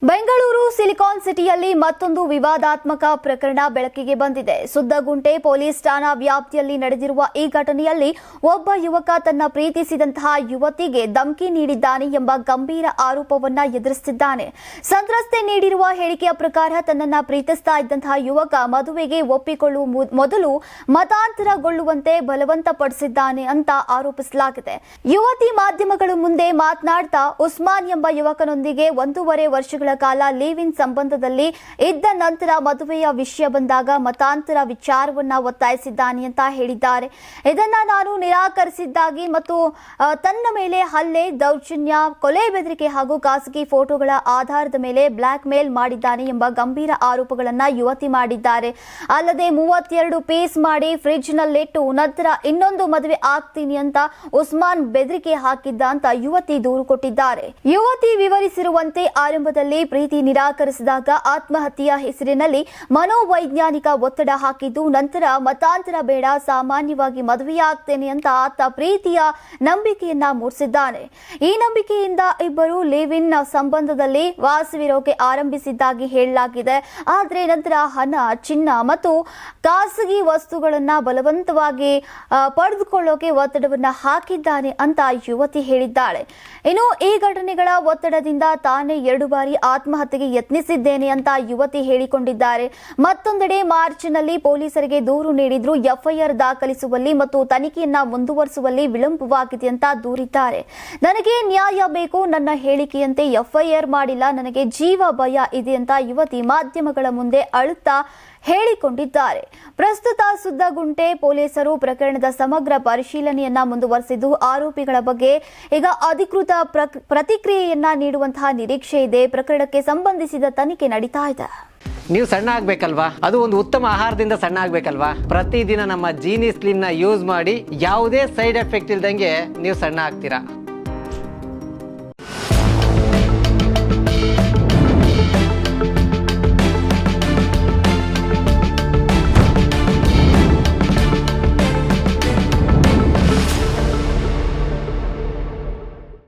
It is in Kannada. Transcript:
ಬೆಂಗಳೂರು ಸಿಲಿಕಾನ್ ಸಿಟಿಯಲ್ಲಿ ಮತ್ತೊಂದು ವಿವಾದಾತ್ಮಕ ಪ್ರಕರಣ ಬೆಳಕಿಗೆ ಬಂದಿದೆ. ಸುದ್ದಗುಂಟೆ ಪೊಲೀಸ್ ಠಾಣಾ ವ್ಯಾಪ್ತಿಯಲ್ಲಿ ನಡೆದಿರುವ ಈ ಘಟನೆಯಲ್ಲಿ ಒಬ್ಬ ಯುವಕ ತನ್ನ ಪ್ರೀತಿಸಿದಂತಹ ಯುವತಿಗೆ ಧಮಕಿ ನೀಡಿದ್ದಾನೆ ಎಂಬ ಗಂಭೀರ ಆರೋಪವನ್ನ ಎದುರಿಸುತ್ತಿದ್ದಾನೆ. ಸಂತ್ರಸ್ತೆ ನೀಡಿರುವ ಹೇಳಿಕೆಯ ಪ್ರಕಾರ ತನ್ನನ್ನ ಪ್ರೀತಿಸ್ತಾ ಇದ್ದಂತಹ ಯುವಕ ಮದುವೆಗೆ ಒಪ್ಪಿಕೊಳ್ಳುವ ಮೊದಲು ಮತಾಂತರಗೊಳ್ಳುವಂತೆ ಬಲವಂತಪಡಿಸಿದ್ದಾನೆ ಅಂತ ಆರೋಪಿಸಲಾಗಿದೆ. ಯುವತಿ ಮಾಧ್ಯಮಗಳ ಮುಂದೆ ಮಾತನಾಡ್ತಾ ಉಸ್ಮಾನ್ ಎಂಬ ಯುವಕನೊಂದಿಗೆ 1.5 ವರ್ಷಗಳ ಕಾಲ ಲಿವ್ ಇನ್ ಸಂಬಂಧದಲ್ಲಿ ಇದ್ದ ನಂತರ ಮದುವೆಯ ವಿಷಯ ಬಂದಾಗ ಮತಾಂತರ ವಿಚಾರವನ್ನ ಒತ್ತಾಯಿಸಿದ್ದಾನೆ ಅಂತ ಹೇಳಿದ್ದಾರೆ. ಇದನ್ನ ನಾನು ನಿರಾಕರಿಸಿದ್ದಾಗಿ ಮತ್ತು ತನ್ನ ಮೇಲೆ ಹಲ್ಲೆ, ದೌರ್ಜನ್ಯ, ಕೊಲೆ ಬೆದರಿಕೆ ಹಾಗೂ ಖಾಸಗಿ ಫೋಟೋಗಳ ಆಧಾರದ ಮೇಲೆ ಬ್ಲಾಕ್ ಮೇಲ್ ಮಾಡಿದ್ದಾನೆ ಎಂಬ ಗಂಭೀರ ಆರೋಪಗಳನ್ನ ಯುವತಿ ಮಾಡಿದ್ದಾರೆ. ಅಲ್ಲದೆ 32 ಪೀಸ್ ಮಾಡಿ ಫ್ರಿಡ್ಜ್ ನಲ್ಲಿಟ್ಟು ನಂತರ ಇನ್ನೊಂದು ಮದುವೆ ಆಗ್ತೀನಿ ಅಂತ ಉಸ್ಮಾನ್ ಬೆದರಿಕೆ ಹಾಕಿದ್ದ ಅಂತ ಯುವತಿ ದೂರು ಕೊಟ್ಟಿದ್ದಾರೆ. ಯುವತಿ ವಿವರಿಸಿರುವಂತೆ ಆರಂಭದಲ್ಲಿ ಪ್ರೀತಿ ನಿರಾಕರಿಸಿದಾಗ ಆತ್ಮಹತ್ಯೆಯ ಹೆಸರಿನಲ್ಲಿ ಮನೋವೈಜ್ಞಾನಿಕ ಒತ್ತಡ ಹಾಕಿದ್ದು, ನಂತರ ಮತಾಂತರ ಬೇಡ, ಸಾಮಾನ್ಯವಾಗಿ ಮದುವೆಯಾಗ್ತೇನೆ ಅಂತ ಆತ ಪ್ರೀತಿಯ ನಂಬಿಕೆಯನ್ನ ಮೂಡಿಸಿದ್ದಾನೆ. ಈ ನಂಬಿಕೆಯಿಂದ ಇಬ್ಬರು ಲಿವ್ ಇನ್ ಸಂಬಂಧದಲ್ಲಿ ವಾಸವಿರೋಕೆ ಆರಂಭಿಸಿದ್ದಾಗಿ ಹೇಳಲಾಗಿದೆ. ಆದರೆ ನಂತರ ಹಣ, ಚಿನ್ನ ಮತ್ತು ಖಾಸಗಿ ವಸ್ತುಗಳನ್ನ ಬಲವಂತವಾಗಿ ಪಡೆದುಕೊಳ್ಳೋಕೆ ಒತ್ತಡವನ್ನ ಹಾಕಿದ್ದಾನೆ ಅಂತ ಯುವತಿ ಹೇಳಿದ್ದಾಳೆ. ಇನ್ನು ಈ ಘಟನೆಗಳ ಒತ್ತಡದಿಂದ ತಾನೇ 2 ಬಾರಿ ಆತ್ಮಹತ್ಯೆಗೆ ಯತ್ನಿಸಿದ್ದೇನೆ ಅಂತ ಯುವತಿ ಹೇಳಿಕೊಂಡಿದ್ದಾರೆ. ಮತ್ತೊಂದೆಡೆ ಮಾರ್ಚ್ನಲ್ಲಿ ಪೊಲೀಸರಿಗೆ ದೂರು ನೀಡಿದ್ರು ಎಫ್ಐಆರ್ ದಾಖಲಿಸುವಲ್ಲಿ ಮತ್ತು ತನಿಖೆಯನ್ನ ಮುಂದುವರಿಸುವಲ್ಲಿ ವಿಳಂಬವಾಗಿದೆ ಅಂತ ದೂರಿದ್ದಾರೆ. ನನಗೆ ನ್ಯಾಯ ಬೇಕು, ನನ್ನ ಹೇಳಿಕೆಯಂತೆ ಎಫ್ಐಆರ್ ಮಾಡಿಲ್ಲ, ನನಗೆ ಜೀವ ಭಯ ಇದೆ ಅಂತ ಯುವತಿ ಮಾಧ್ಯಮಗಳ ಮುಂದೆ ಅಳುತ್ತಾ ಹೇಳಿಕೊಂಡಿದ್ದಾರೆ. ಪ್ರಸ್ತುತ ಸುದ್ದಗುಂಟೆ ಪೊಲೀಸರು ಪ್ರಕರಣದ ಸಮಗ್ರ ಪರಿಶೀಲನೆಯನ್ನ ಮುಂದುವರೆಸಿದ್ದು, ಆರೋಪಿಗಳ ಬಗ್ಗೆ ಈಗ ಅಧಿಕೃತ ಪ್ರತಿಕ್ರಿಯೆಯನ್ನ ನೀಡುವಂತಹ ನಿರೀಕ್ಷೆ ಇದೆ. ಪ್ರಕರಣಕ್ಕೆ ಸಂಬಂಧಿಸಿದ ತನಿಖೆ ನಡೀತಾ ಇದೆ. ನೀವು ಸಣ್ಣ ಆಗ್ಬೇಕಲ್ವಾ? ಅದು ಒಂದು ಉತ್ತಮ ಆಹಾರದಿಂದ ಸಣ್ಣ ಆಗ್ಬೇಕಲ್ವಾ? ಪ್ರತಿದಿನ ನಮ್ಮ ಜೀನಿ ಸ್ಲಿಮ್ ನ ಯೂಸ್ ಮಾಡಿ ಯಾವುದೇ ಸೈಡ್ ಎಫೆಕ್ಟ್ ಇಲ್ದಂಗೆ ನೀವು ಸಣ್ಣ ಆಗ್ತೀರಾ.